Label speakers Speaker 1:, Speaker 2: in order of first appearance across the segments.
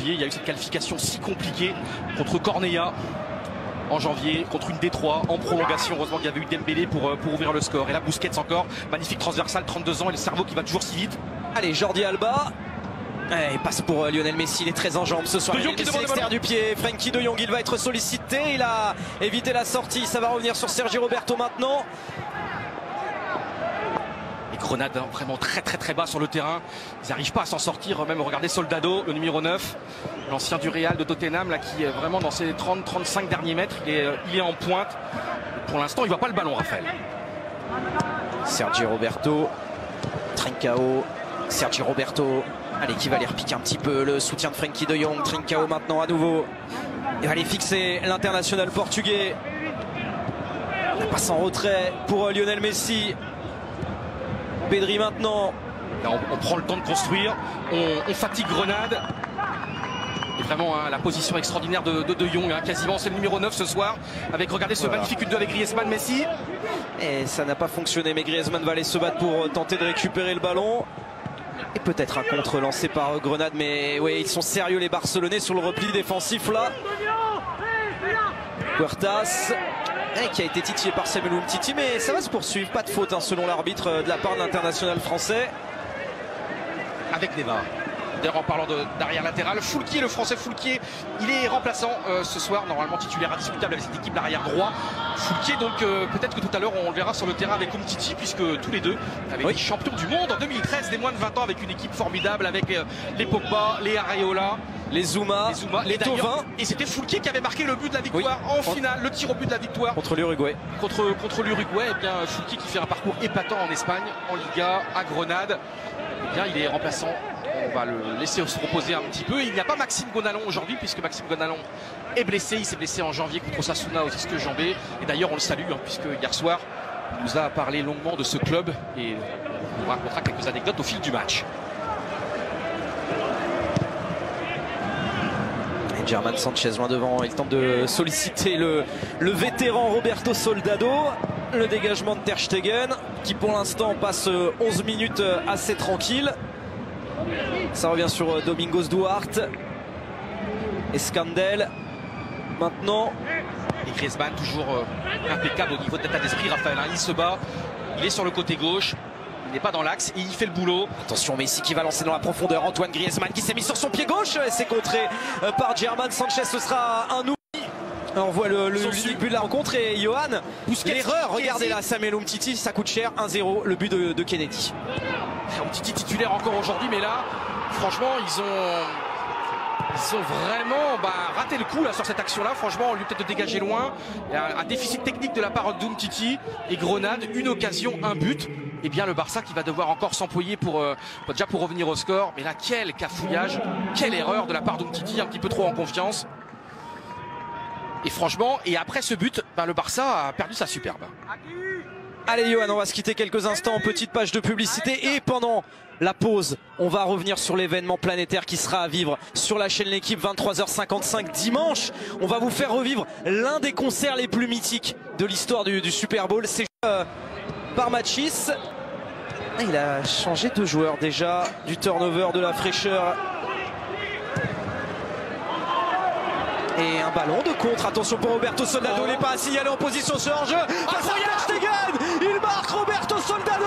Speaker 1: janvier. Il y a eu cette qualification si compliquée contre Cornea en janvier, contre une Détroit en prolongation. Heureusement qu'il y avait eu Dembélé pour ouvrir le score. Et là, Busquets encore, magnifique transversal, 32 ans et le cerveau qui va toujours si vite.
Speaker 2: Allez, Jordi Alba. Il passe pour Lionel Messi, il est très en jambes ce soir. Il est l'extérieur du pied. Frenkie de Jong, il va être sollicité. Il a évité la sortie. Ça va revenir sur Sergi Roberto maintenant.
Speaker 1: Et Grenade vraiment très bas sur le terrain. Ils n'arrivent pas à s'en sortir. Même regardez Soldado, le numéro 9, l'ancien du Real de Tottenham, là, qui est vraiment dans ses 30-35 derniers mètres. Il est en pointe. Pour l'instant, il ne voit pas le ballon, Raphaël.
Speaker 2: Sergi Roberto, Trincao, Sergi Roberto. Allez, qui va aller repiquer un petit peu le soutien de Frenkie de Jong. Trincao maintenant à nouveau. Il va aller fixer l'international portugais. La passe en retrait pour Lionel Messi. Pedri maintenant.
Speaker 1: Là, on prend le temps de construire. On fatigue Grenade. Et vraiment hein, la position extraordinaire de Jong. Hein, quasiment c'est le numéro 9 ce soir. Avec, regardez ce magnifique 1-2 avec Griezmann, Messi.
Speaker 2: Et ça n'a pas fonctionné. Mais Griezmann va aller se battre pour tenter de récupérer le ballon. Et peut-être un contre lancé par Grenade, mais oui, ils sont sérieux les Barcelonais sur le repli défensif là. Puertas, qui a été titillé par Samuel Umtiti, mais ça va se poursuivre, pas de faute hein, selon l'arbitre de la part de l'international français.
Speaker 1: Avec Neymar. D'ailleurs en parlant d'arrière latéral, Foulquier, le français Foulquier, il est remplaçant ce soir, normalement titulaire indiscutable avec cette équipe l'arrière droit. Foulquier donc peut-être que tout à l'heure on le verra sur le terrain avec Umtiti, puisque tous les deux avaient été champions du monde en 2013 des moins de 20 ans avec une équipe formidable avec les Pogba, les Areola,
Speaker 2: les Zouma, les Thauvin.
Speaker 1: Et c'était Foulquier qui avait marqué le but de la victoire en finale, le tir au but de la victoire
Speaker 2: contre l'Uruguay.
Speaker 1: Contre l'Uruguay, et bien Foulquier qui fait un parcours épatant en Espagne, en Liga, à Grenade. Et bien il est remplaçant. On va le laisser se reposer un petit peu. Il n'y a pas Maxime Gonalon aujourd'hui puisque Maxime Gonalon est blessé. Il s'est blessé en janvier contre Osasuna au disque jambé. Et d'ailleurs on le salue hein, puisque hier soir il nous a parlé longuement de ce club et on vous racontera quelques anecdotes au fil du match.
Speaker 2: Et German Sanchez loin devant. Il tente de solliciter le vétéran Roberto Soldado. Le dégagement de Ter Stegen qui pour l'instant passe 11 minutes assez tranquille. Ça revient sur Domingos Duarte. Escandel. Maintenant.
Speaker 1: Et Griezmann toujours impeccable au niveau de l'état d'esprit. Raphaël, il se bat. Il est sur le côté gauche. Il n'est pas dans l'axe et il fait le boulot.
Speaker 2: Attention Messi qui va lancer dans la profondeur. Antoine Griezmann qui s'est mis sur son pied gauche. C'est contré par German Sanchez. Ce sera un oubli. On voit le but de la rencontre et Johan. L'erreur, regardez là, Samuel Umtiti, ça coûte cher, 1-0, le but de Kennedy.
Speaker 1: Umtiti titulaire encore aujourd'hui, mais là, franchement, ils ont vraiment raté le coup là, sur cette action-là. Franchement, on lui peut-être de dégager loin. Il y a un déficit technique de la part d'Umtiti et Grenade, une occasion, un but. Et bien le Barça qui va devoir encore s'employer pour revenir au score. Mais là, quel cafouillage, quelle erreur de la part d'Umtiti, un petit peu trop en confiance. Et franchement, et après ce but, le Barça a perdu sa superbe.
Speaker 2: Allez Johan, on va se quitter quelques instants, petite page de publicité. Et pendant la pause, on va revenir sur l'événement planétaire qui sera à vivre sur la chaîne L'équipe, 23h55 dimanche. On va vous faire revivre l'un des concerts les plus mythiques de l'histoire du Super Bowl. C'est par Machis. Il a changé de joueur déjà, du turnover, de la fraîcheur. Et un ballon de contre, attention pour Roberto Soldado, il n'est pas signalé en position sur hors-jeu. Ter Stegen, il marque Roberto Soldado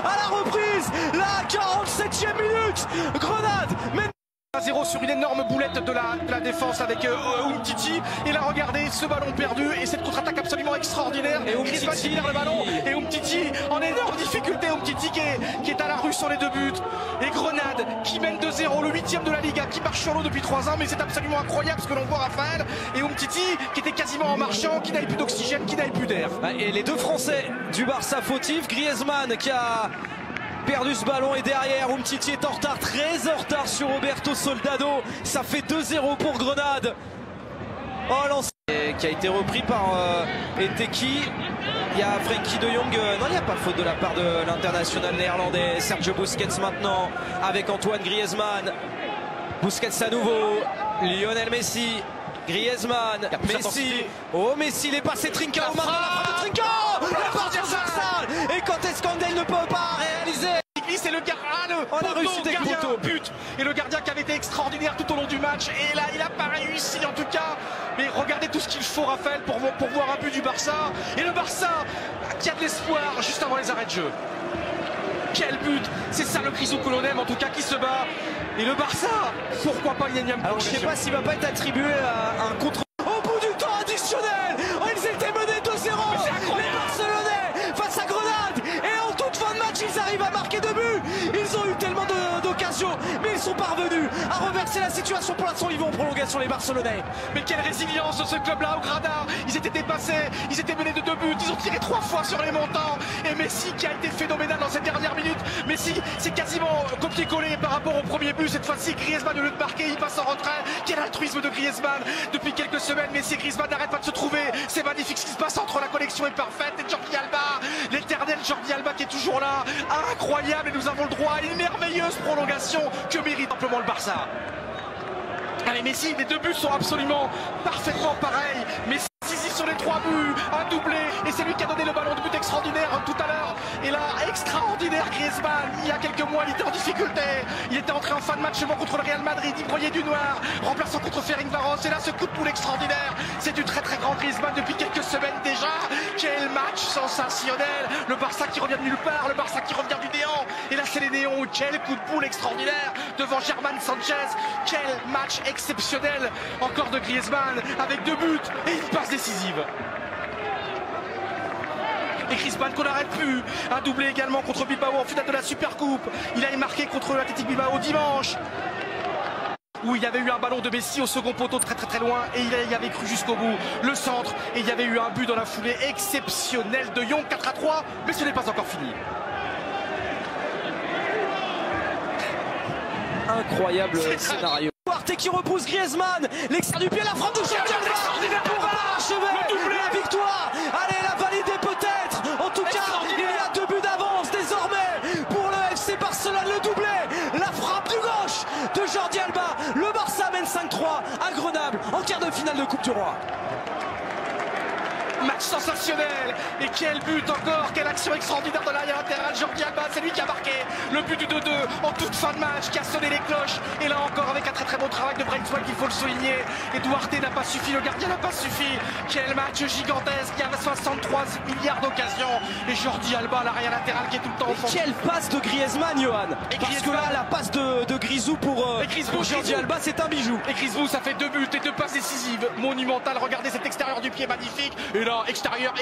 Speaker 2: à la reprise, la 47e minute. Grenade, mais
Speaker 1: 1-0 sur une énorme boulette de la défense avec Umtiti. Et là regardez ce ballon perdu et cette contre-attaque absolument extraordinaire. Et Griezmann qui perd le ballon et Umtiti en énorme difficulté. Umtiti qui est à la rue sur les deux buts. Et Grenade qui mène 2-0, le 8e de la Liga, qui marche sur l'eau depuis 3 ans. Mais c'est absolument incroyable ce que l'on voit, Raphaël. Et Umtiti qui était quasiment en marchant, qui n'avait plus d'oxygène, qui n'avait plus d'air.
Speaker 2: Et les deux Français du Barça fautifs, Griezmann qui a perdu ce ballon et derrière Umtiti est en retard, très en retard sur Roberto Soldado. Ça fait 2-0 pour Grenade. Oh, lancé qui a été repris par Eteki. Il y a Frenkie de Jong. Non, il n'y a pas faute de la part de l'international néerlandais. Sergio Busquets maintenant avec Antoine Griezmann. Busquets à nouveau. Lionel Messi. Griezmann. Messi. Oh, Messi, il est passé Trincao. Maintenant la frappe de Trincao. La porte transversale. Et quand Escandel ne peut pas réaliser.
Speaker 1: C'est le gars,
Speaker 2: Oh, la réussite avec
Speaker 1: gardien,
Speaker 2: poteau.
Speaker 1: but. Et le gardien qui avait été extraordinaire tout au long du match. Et là, il n'a pas réussi en tout cas. Mais regardez tout ce qu'il faut, Raphaël, pour voir un but du Barça. Et le Barça qui a de l'espoir juste avant les arrêts de jeu. Quel but! C'est ça le Grisou que l'on aime en tout cas qui se bat. Et le Barça, pourquoi pas une énième
Speaker 2: Alors je sais pas s'il va pas être attribué à un contre. Au bout du temps additionnel, oh, ils étaient menés 2-0. Les Barcelonais face à Grenade. Et en toute fin de match, ils arrivent à marquer 2 buts. Ils ont eu tellement d'occasions, mais ils sont parvenus à reverser la situation. Pour l'instant, ils vont en prolongation, les Barcelonais.
Speaker 1: Mais quelle résilience de ce club-là au Granada. Ils étaient dépassés, ils étaient menés de 2 buts, ils ont tiré 3 fois sur les montants. Et Messi qui a été phénoménal dans cette dernière minute. Messi, c'est quasiment copié-collé par rapport au premier but. Cette fois-ci, Griezmann, au lieu de marquer, il passe en retrait. Quel altruisme de Griezmann. Depuis quelques semaines, Messi et Griezmann n'arrêtent pas de se trouver. C'est magnifique ce qui se passe entre, la connexion est parfaite. Et Jordi Alba, l'éternel Jordi Alba qui est toujours là. Incroyable, et nous avons le droit à une merveilleuse prolongation que mérite simplement le Barça. Allez, Messi, les 2 buts sont absolument parfaitement pareils. Messi sur les 3 buts, un doublé, et c'est lui qui a donné le ballon de but extraordinaire tout à l'heure. Et là, extraordinaire Griezmann, il y a quelques mois, il était en difficulté. Il était entré en fin de match contre le Real Madrid, il broyait du noir, remplaçant contre Ferencváros. Et là, ce coup de poule extraordinaire, c'est du très très grand Griezmann depuis quelques semaines déjà. Quel match sensationnel, le Barça qui revient de nulle part, le Barça qui revient du néant. Et là, c'est les néons, quel coup de poule extraordinaire devant German Sanchez. Quel match exceptionnel encore de Griezmann avec 2 buts et une passe décisive. Et Griezmann qu'on n'arrête plus, un doublé également contre Bilbao en finale de la Supercoupe. Il a marqué contre l'Athletic Bilbao dimanche, où il y avait eu un ballon de Messi au second poteau très très très loin, et il y avait cru jusqu'au bout, le centre, et il y avait eu un but dans la foulée exceptionnel de Young, 4-3, mais ce n'est pas encore fini.
Speaker 2: Incroyable scénario. Duarte qui repousse Griezmann, l'extérieur du pied, la frappe de Jordi Alba pour parachever la victoire. Allez, la valider peut-être. En tout cas, il y a 2 buts d'avance désormais pour le FC Barcelone, le doublé, la frappe du gauche de Jordi Alba. Le Barça mène 5-3 à Grenoble en quart de finale de Coupe du Roi.
Speaker 1: Match sensationnel, et quel but encore, quelle action extraordinaire de l'arrière latéral. Jordi Alba, c'est lui qui a marqué le but du 2-2 en toute fin de match, qui a sonné les cloches. Et là encore avec un très très bon travail de Braithwaite, il faut le souligner. Et Duarte n'a pas suffi, le gardien n'a pas suffi. Quel match gigantesque, il y avait 63 milliards d'occasions. Et Jordi Alba, l'arrière latéral qui est tout le temps au fond.
Speaker 2: Quelle passe de Griezmann, Johan. Parce que là, la passe de Grisou pour Jordi Alba, c'est un bijou.
Speaker 1: Et Grisou, ça fait 2 buts et 2 passes décisives monumentales. Regardez cet extérieur du pied magnifique. Et là, extérieur,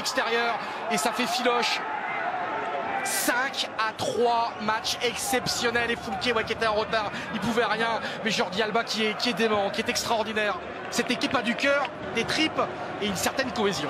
Speaker 1: et ça fait filoche. 5-3, match exceptionnel. Et Foulquier, ouais, qui était en retard, il pouvait rien. Mais Jordi Alba qui est dément, qui est extraordinaire. Cette équipe a du cœur, des tripes et une certaine cohésion.